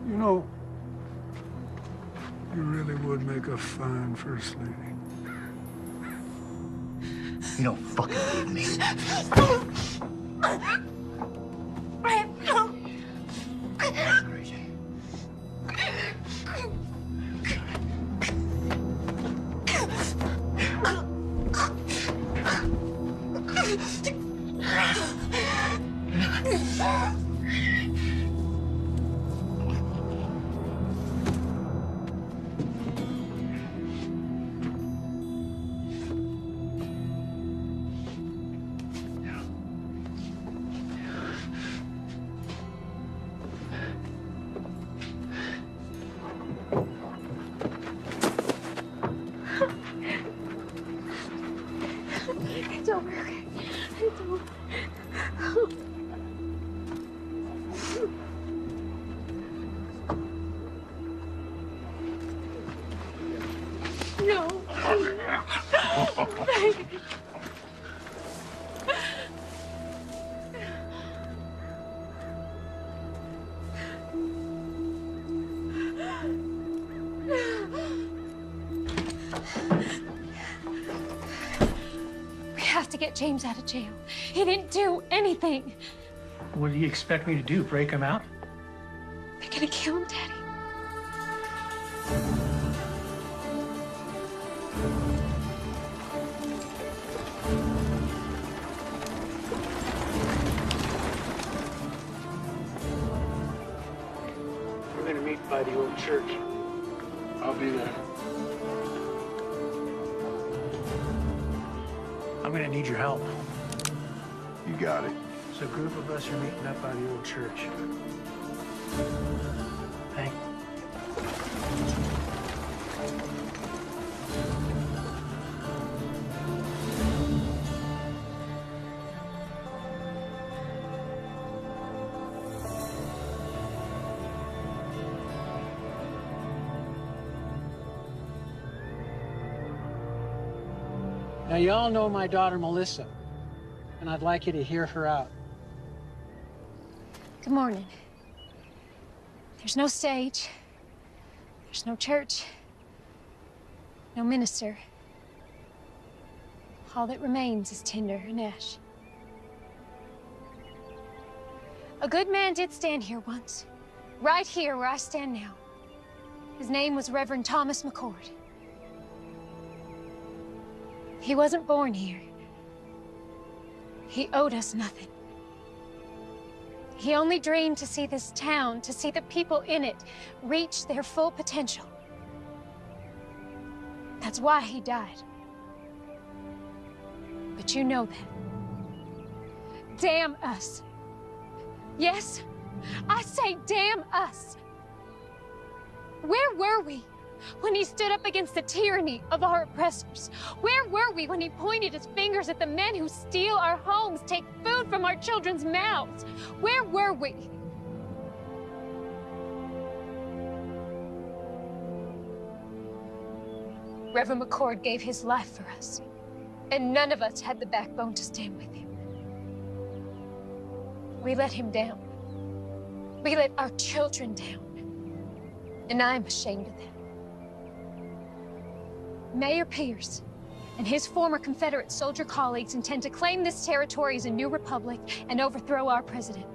You know, you really would make a fine first lady. You don't fucking believe me. It's over, okay? It's over. No. We have to get James out of jail. He didn't do anything. What do you expect me to do? Break him out? They're gonna kill him, Daddy. We're gonna meet by the old church. I'll be there. I'm gonna need your help. You got it. So a group of us are meeting up by the old church. Hank? Now, you all know my daughter, Melissa, and I'd like you to hear her out. Good morning. There's no stage. There's no church. No minister. All that remains is tinder and ash. A good man did stand here once. Right here where I stand now. His name was Reverend Thomas McCord. He wasn't born here. He owed us nothing. He only dreamed to see this town, to see the people in it, reach their full potential. That's why he died. But you know that. Damn us. Yes, I say damn us. Where were we when he stood up against the tyranny of our oppressors? Where were we when he pointed his fingers at the men who steal our homes, take food from our children's mouths? Where were we? Reverend McCord gave his life for us, and none of us had the backbone to stand with him. We let him down. We let our children down. And I'm ashamed of that. Mayor Pierce and his former Confederate soldier colleagues intend to claim this territory as a new republic and overthrow our president.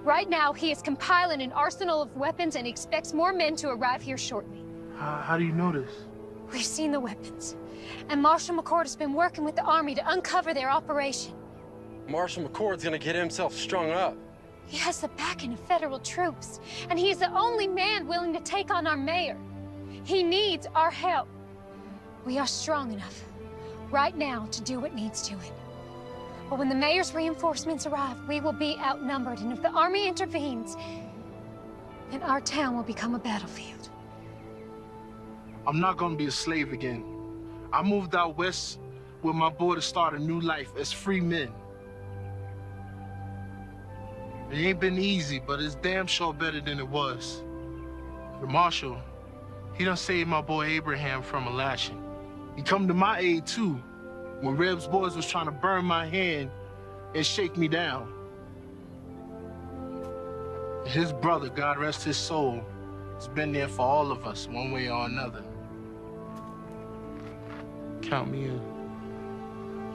Right now, he is compiling an arsenal of weapons and expects more men to arrive here shortly. How do you know this? We've seen the weapons, and Marshal McCord has been working with the Army to uncover their operation. Marshal McCord's gonna get himself strung up. He has the backing of federal troops, and he's the only man willing to take on our mayor. He needs our help. We are strong enough right now to do what needs doing. But when the mayor's reinforcements arrive, we will be outnumbered, and if the Army intervenes, then our town will become a battlefield. I'm not gonna be a slave again. I moved out west with my boy to start a new life as free men. It ain't been easy, but it's damn sure better than it was. The marshal, he done saved my boy Abraham from a lashing. He come to my aid too, when Reb's boys was trying to burn my hand and shake me down. His brother, God rest his soul, has been there for all of us, one way or another. Count me in.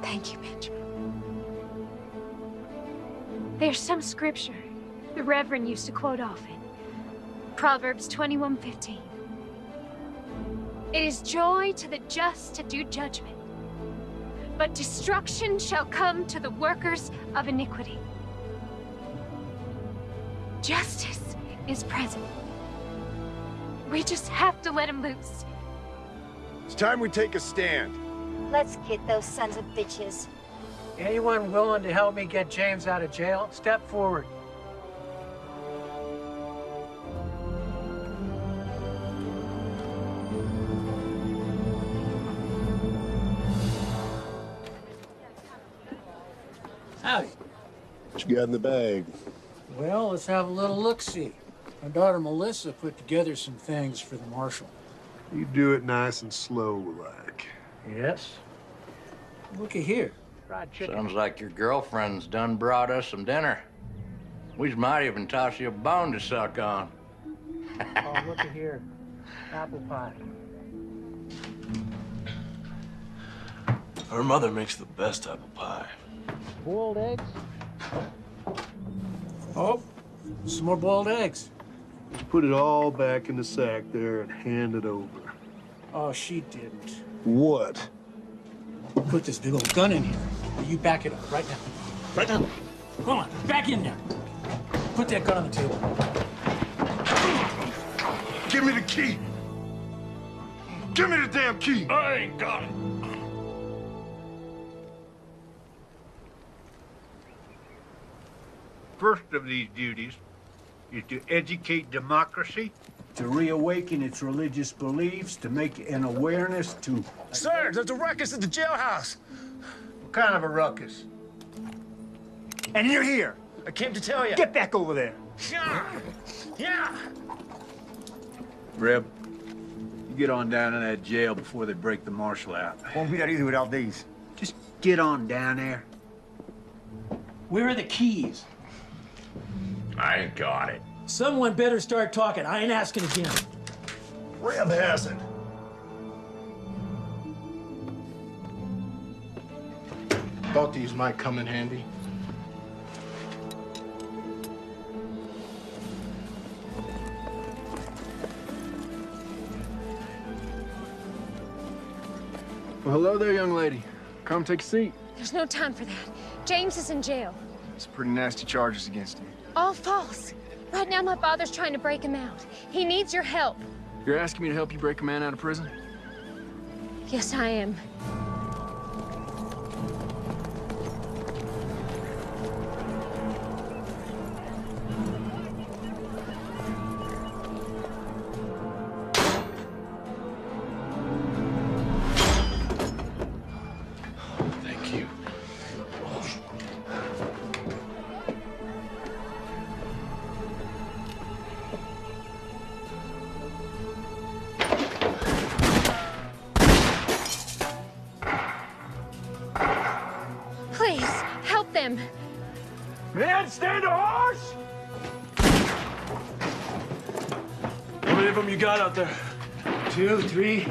Thank you, Benjamin. There's some scripture the Reverend used to quote often. Proverbs 21:15. It is joy to the just to do judgment, but destruction shall come to the workers of iniquity. Justice is present. We just have to let him loose. It's time we take a stand. Let's get those sons of bitches. Anyone willing to help me get James out of jail, step forward. Howdy. What you got in the bag? Well, let's have a little look-see. My daughter Melissa put together some things for the marshal. You do it nice and slow, like. Yes? Looky here. Fried chicken. Sounds like your girlfriend's done brought us some dinner. We might even toss you a bone to suck on. Oh, looky here. Apple pie. Her mother makes the best apple pie. Boiled eggs? Oh, some more boiled eggs. Just put it all back in the sack there and hand it over. Oh, she didn't. What? Put this big old gun in here. You back it up right now. Right now. Come on, back in there. Put that gun on the table. Give me the key. Give me the damn key. I ain't got it. First of these duties is to educate democracy, To reawaken its religious beliefs, to make an awareness to... Sir, there's a ruckus at the jailhouse. What kind of a ruckus? And you're here. I came to tell you. Get back over there. Yeah. Reb, you get on down in that jail before they break the marshal out. Won't be that easy without these. Just get on down there. Where are the keys? I ain't got it. Someone better start talking. I ain't asking again. Reb has it. Thought these might come in handy. Well, hello there, young lady. Come take a seat. There's no time for that. James is in jail. Some pretty nasty charges against him. All false. Right now, my father's trying to break him out. He needs your help. You're asking me to help you break a man out of prison? Yes, I am. Thank you. Please, help them. Man, stand a horse! How many of them you got out there? 2, 3,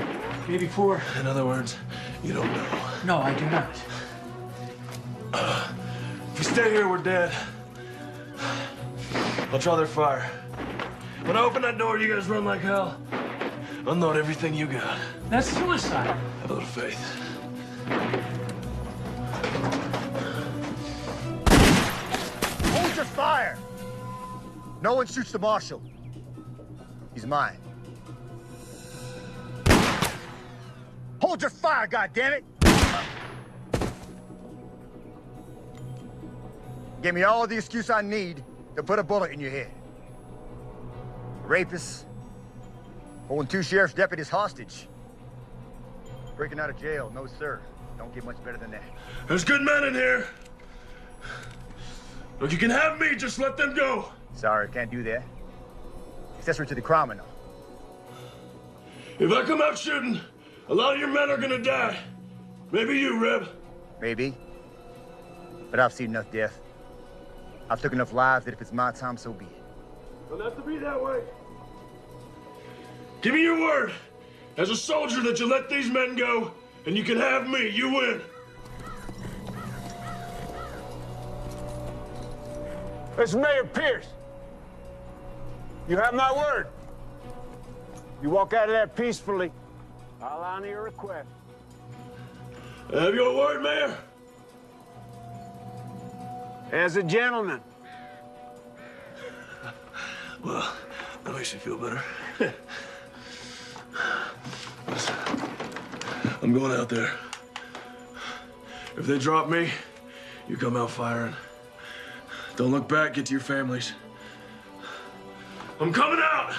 maybe 4. In other words, You don't know. No, I do not. If we stay here, we're dead. I'll draw their fire. When I open that door, you guys run like hell. Unload everything you got. That's suicide. Have a little faith. Hold your fire! No one shoots the marshal. He's mine. Hold your fire, goddammit! Give me all the excuse I need to put a bullet in your head. Rapists, holding 2 sheriff's deputies hostage. Breaking out of jail, no sir. Don't get much better than that. There's good men in here. Look, you can have me, just let them go. Sorry, can't do that. Accessory to the crime and all. If I come out shooting, a lot of your men are gonna die. Maybe you, Reb. Maybe. But I've seen enough death. I've took enough lives that if it's my time, so be it. Don't have to be that way. Give me your word, as a soldier, that you let these men go, and you can have me. You win. This is Mayor Pierce. You have my word. You walk out of there peacefully, I'll honor your request. I have your word, Mayor. As a gentleman. Well, that makes you feel better. Listen, I'm going out there. If they drop me, you come out firing. Don't look back, get to your families. I'm coming out!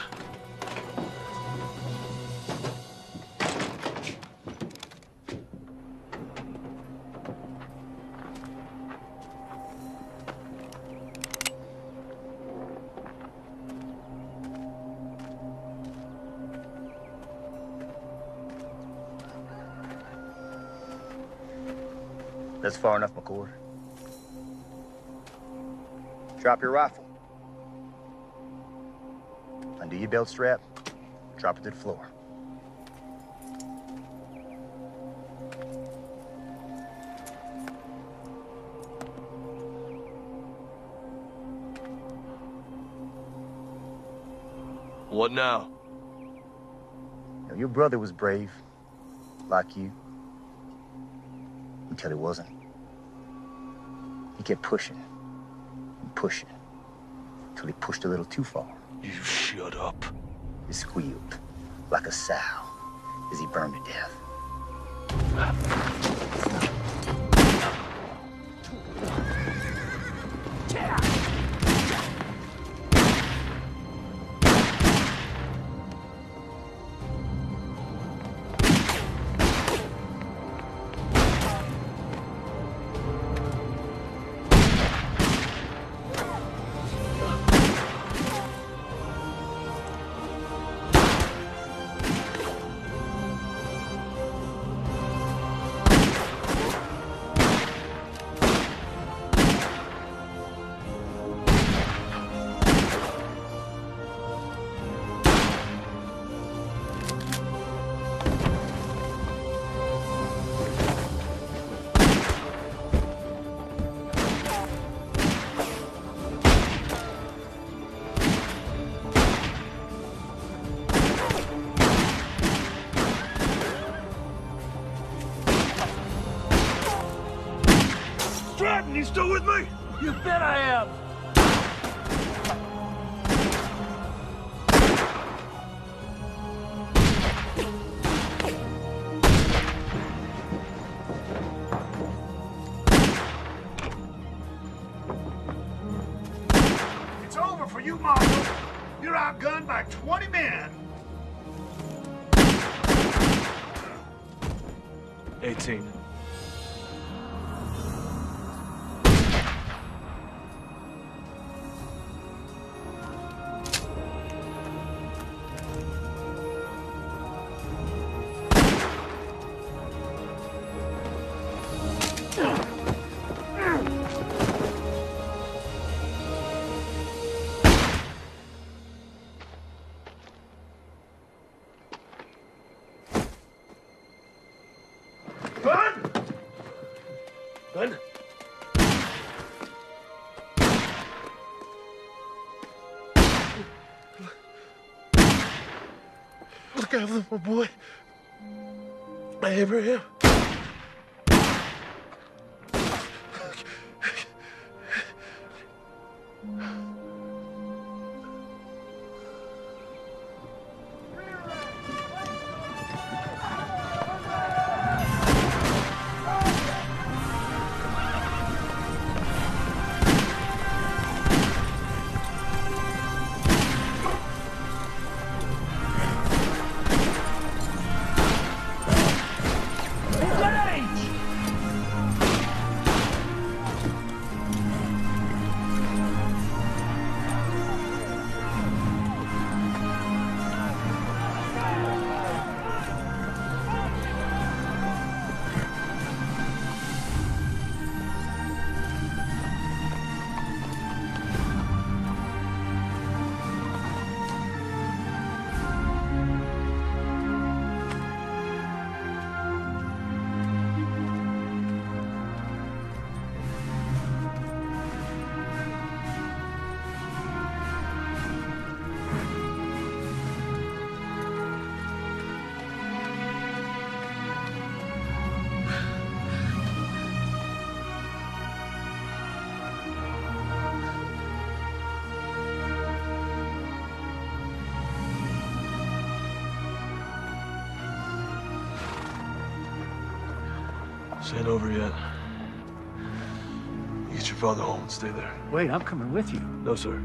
That's far enough, McCord. Drop your rifle. Undo your belt strap. Drop it to the floor. What now? You know, your brother was brave, like you, until he wasn't. He kept pushing and pushing until he pushed a little too far. You shut up. He squealed like a sow as he burned to death. You still with me? You bet I am. It's over for you, Marshal. You're outgunned by 20 men. 18. Look after my boy. Abraham. This ain't over yet. You get your father home and stay there. Wait, I'm coming with you. No, sir.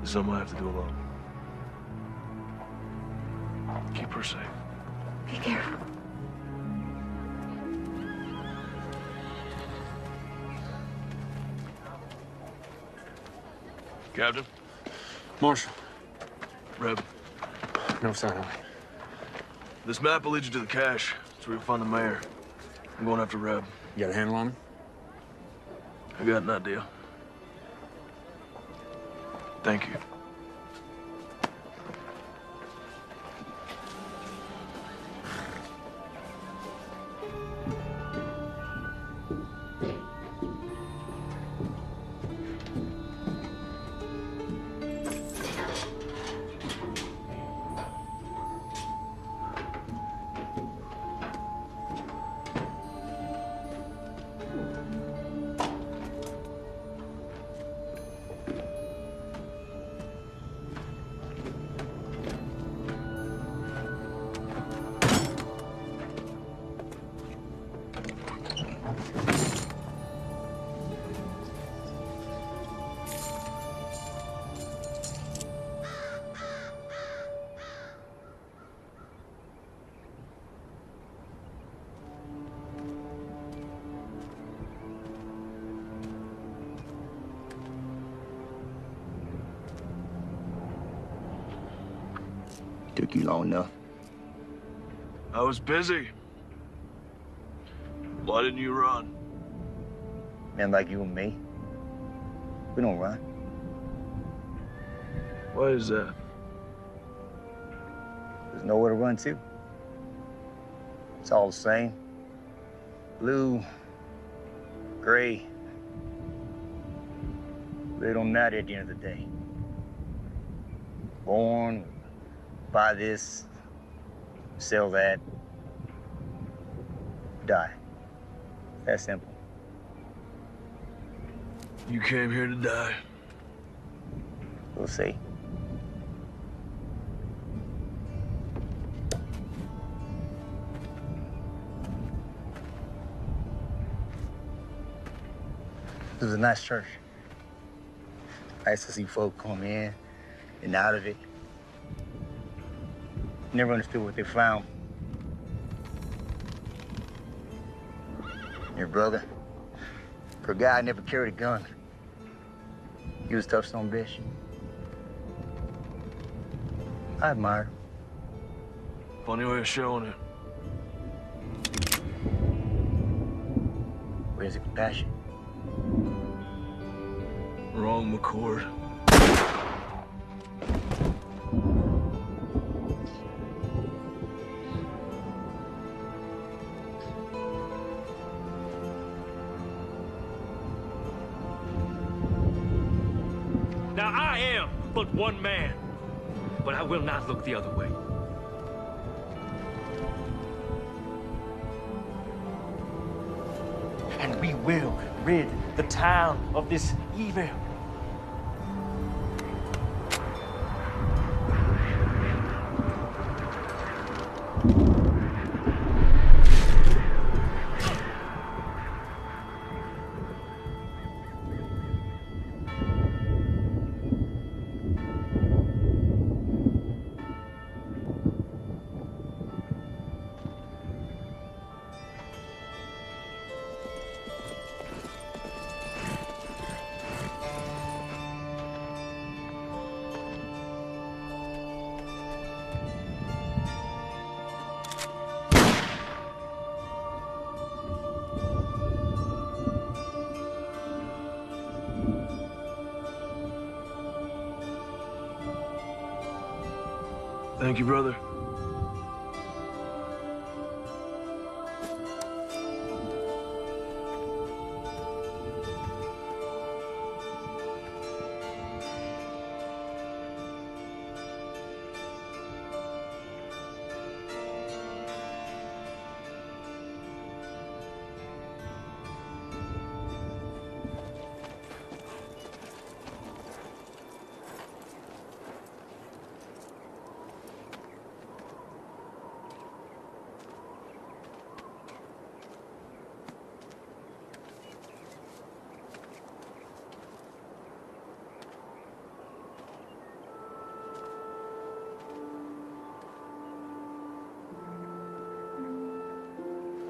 It's something I have to do alone. Keep her safe. Be careful. Captain? Marshal. Reb. No sign of it. This map will lead you to the cache. That's where you'll find the mayor. I'm going after Reb. You got a handle on him? I got an idea. Thank you. Took you long enough. I was busy. Why didn't you run? Men like you and me, we don't run. Why is that? There's nowhere to run to. It's all the same. Blue, gray. They don't matter at the end of the day. Born, buy this, sell that, die. That simple. You came here to die. We'll see. It was a nice church. Nice to see folk come in and out of it. Never understood what they found. Your brother, for a guy who never carried a gun, he was a tough son of a bitch. I admire him. Funny way of showing it. Where's the compassion? Wrong, McCord. Now I am but one man, but I will not look the other way. and we will rid the town of this evil. Thank you, brother.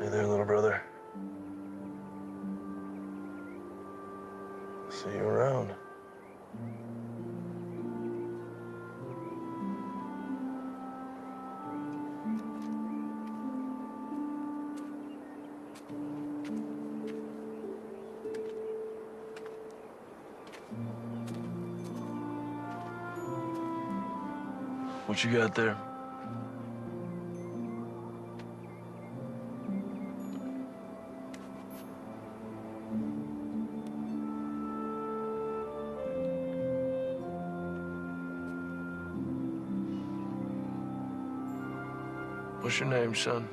Hey there, little brother. See you around. What you got there? What's your name, son?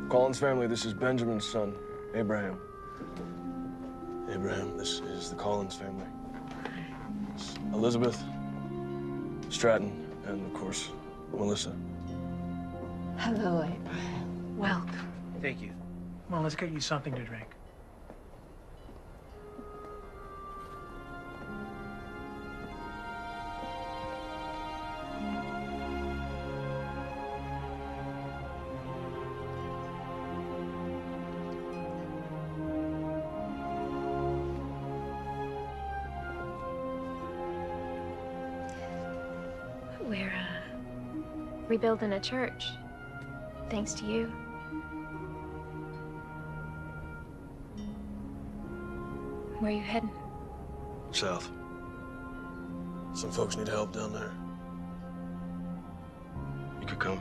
Collins family, this is Benjamin's son, Abraham. Abraham, this is the Collins family. It's Elizabeth, Stratton, and of course, Melissa. Hello, Abraham. Welcome. Thank you. Come on, let's get you something to drink. We're, rebuilding a church, thanks to you. Where are you heading? South. Some folks need help down there. You could come.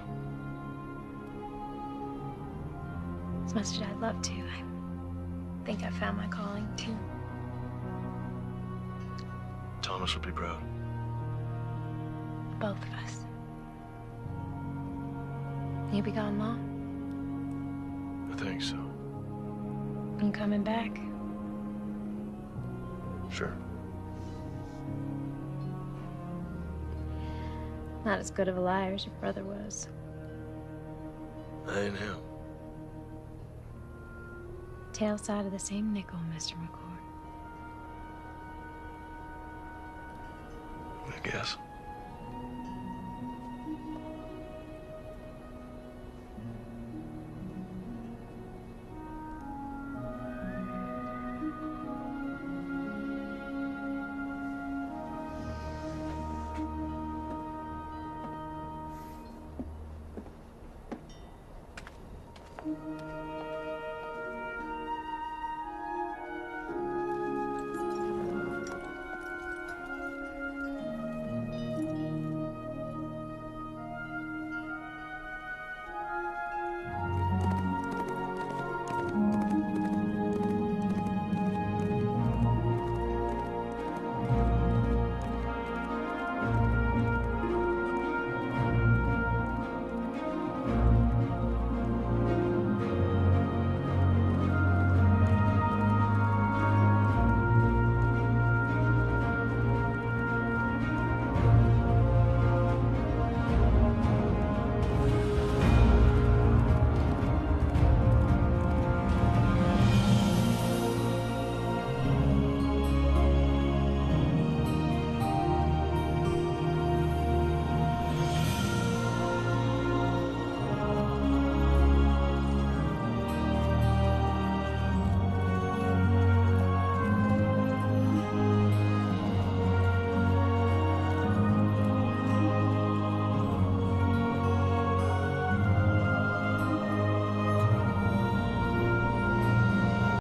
As much as I'd love to, I think I found my calling, too. Thomas would be proud. Both of us. You be gone long? I think so. You coming back? Sure. Not as good of a liar as your brother was. I ain't him. Tail side of the same nickel, Mr. McCord. I guess.